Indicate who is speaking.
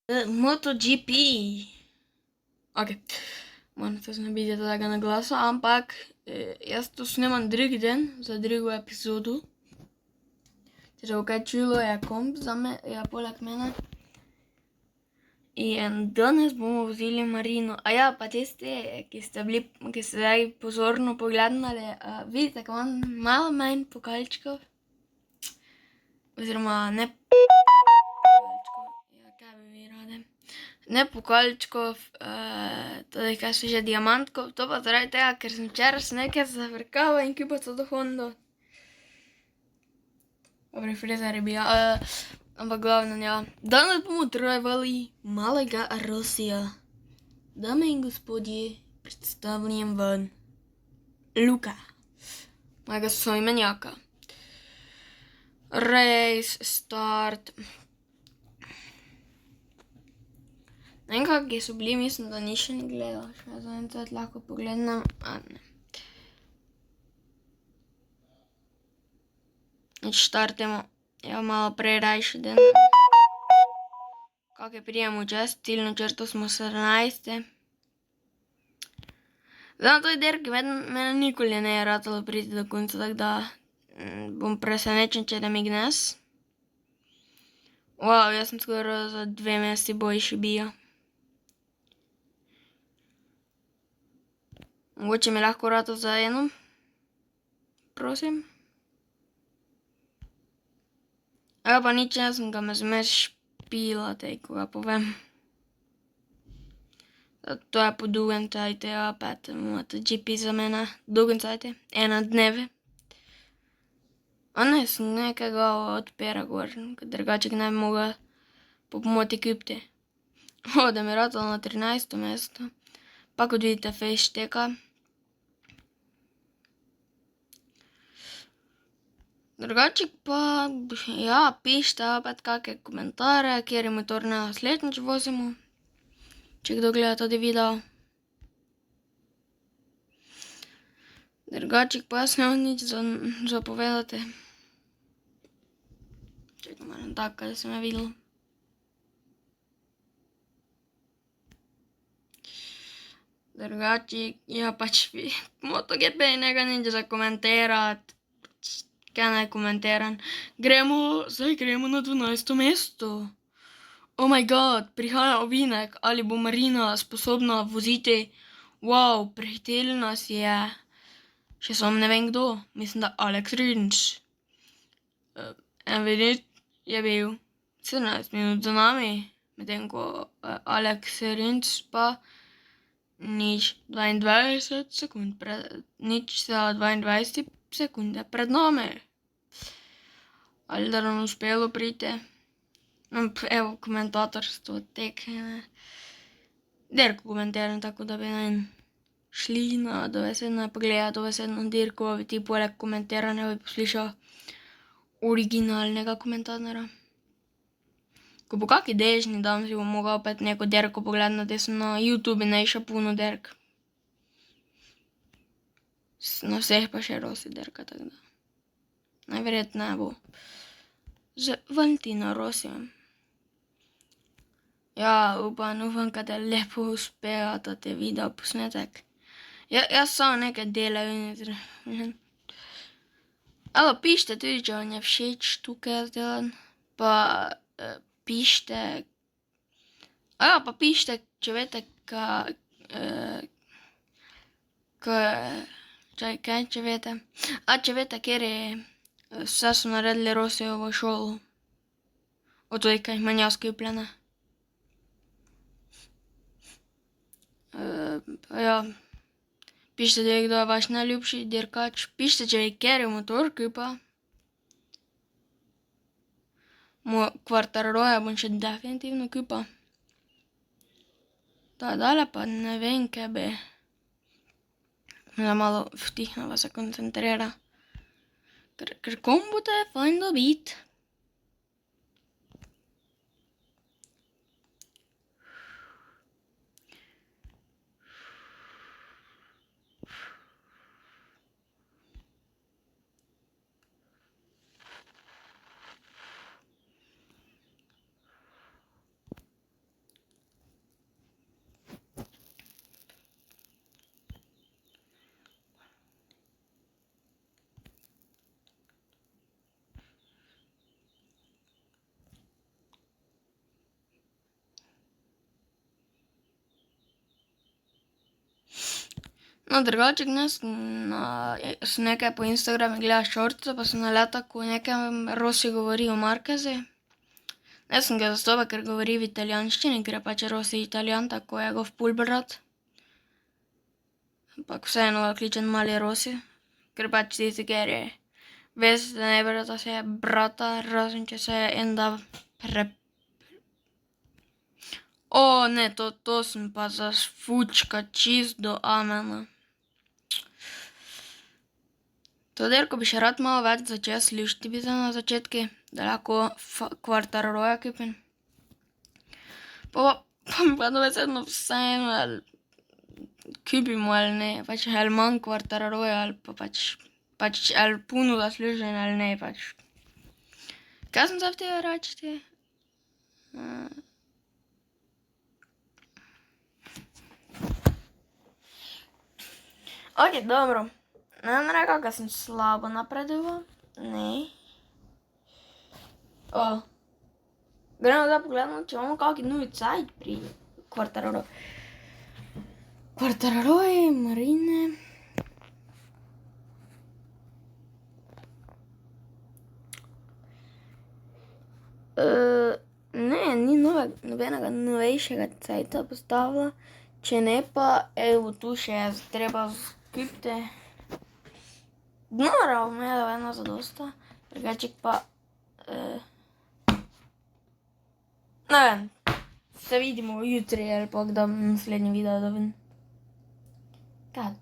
Speaker 1: MotoGP. Ok, moram to znabiti tega na glasu, ampak jaz to snemam drugi dan za drugo epizodo. Če bo kaj čulo, je komp za me, je poleg mene. In danes bomo vozili Marino. A ja, pa tisti, ki ste zdaj pozorno pogledali, vidite, ko imam malo manj pokalčkov. Oziroma ne pokalčkov, ja, kaj bi vi radi. Ne pokalčkov, tudi kaj so že diamantkov, to pa zaradi tega, ker sem včeraj nekaj zafrkala in kupaca do Hondo. Dobri frizeri bi, ampak glavno, ja. Danes bomo trajali malega Rosija. Dame in gospodje, predstavljam vam Luka, mojega soimenjaka. Race, start. Ne vem, kakšni so bili, mislim, da ni še ni gledal. Še za en cajt lahko pogledam, a ne. Nič štartimo, ja, malo prej rajši dan. Kak je prijemo čez, ciljno črto smo 17. Zdaj na toj derki mene nikoli ne je ratalo priti do konca, tako da bom presenečen, če da mi gnes. Wow, jaz sem skoraj za 2 mesti boljši bio. Mogoče mi lahko rata za eno. Prosim. Ja, pa nič, jaz sem ga me zmes špila, tej, ko ga povem. To je po dolgem cajtu, ja, opet MotoGP za mene. Dolgem cajtu, 1 dneve. A ne, sem nekega odpira gor, drugače ne bi mogla po pomoti kupiti. Da mi ratalo na 13. mesto. Pa kot vidite, fejst šteka. Drugače pa, ja, pišite opet kakšne komentarje, kateri motor naslednjič vozimo. Če kdo gleda tudi video. Drugače pa jaz nemam nič za povedati. Čakaj, moram tako, da se me videlo. Drugače, ja pač MotoGP nega nič za komentirati. Kaj naj komentiram? Zdaj gremo na 12. mesto. Oh my god, prihaja ovinek, ali bo Marina sposobna voziti. Wow, prehiteli nas je. Še sam ne vem kdo, mislim da Alex Rins. En vidič je bil 17 minut za nami, medtem ko Alex Rins pa nič 22 sekund nič 22 sekunde pred nami. Ali da nam uspelo priti. Evo, komentatorstvo tekme. Dirko komentiram, tako da bi šli na dovesedno pogledati dovesedno dirko, bi ti poleg komentiranja bi poslušal originalnega komentatorja. Ko bo kaki dežni dan, si bom mogel opet neko dirko pogledati, jaz sem na YouTube našel puno dirk. Na vseh pa še Rossi dirka, tako da. Najverjetneje bo z Valentino Rossijem. Ja, upam, ka te lepo uspeva tati video posnetek. Jaz samo nekaj delam. Evo, pišite tudi, če vam je všeč tukaj jaz delam. Pa pišite. Ja, pa pišite, če veste, kaj, če veste. Če veste, kateri vse so naredili Rossijevo šolo. Od tudi, kaj imam jaz kupljene. Pa ja. Pišite tudi, kdo je vaš najljubši dirkač. Pišite, če bi kateri motor kupa. Quartararoja bom še definitivno kupa. Dale pa ne vem, kaj bi. Malo vtihnila se koncentrira. Ker kombote je fajn dobiti. No, drugače dnes sem nekaj po Instagramu gledala šorce, pa sem naletela, ko nekem Rossi govori o Marquezi. Jaz sem ga zastopila, ker govori v italijanščini, ker je pač Rossi Italijan, tako je njegov pulbrat. Ampak vseeno ga kličem mali Rossi, ker pač tisti, ker je veš, da ne brata se je brata, razen če se je en da O, ne, to sem pa zafučka čist do amena. To dirko bi še rad malo več začel slišati bi na začetki, da lahko Quartararoja kupim. Pa mi pa dobesedno vseeno, ali kupimo ali ne, pač ali manj Quartararoja ali pa pač ali puno zaslužen ali ne, pač. Kaj sem zdaj htela reči? Ok, dobro. Ne bom rekla, da sem slabo napredoval, ne. Gremo zdaj pogledat, če imamo kaki novi cajt pri Quartararoju. Quartararoji, Marine. Ne, ni nobenega novejšega cajta postavila. Če ne pa, evo tu še je treba skupiti. Nora omela ena zadosta, drugače pa ne vem, se vidimo jutri ali pa kdaj naslednji video dobim. Kaj?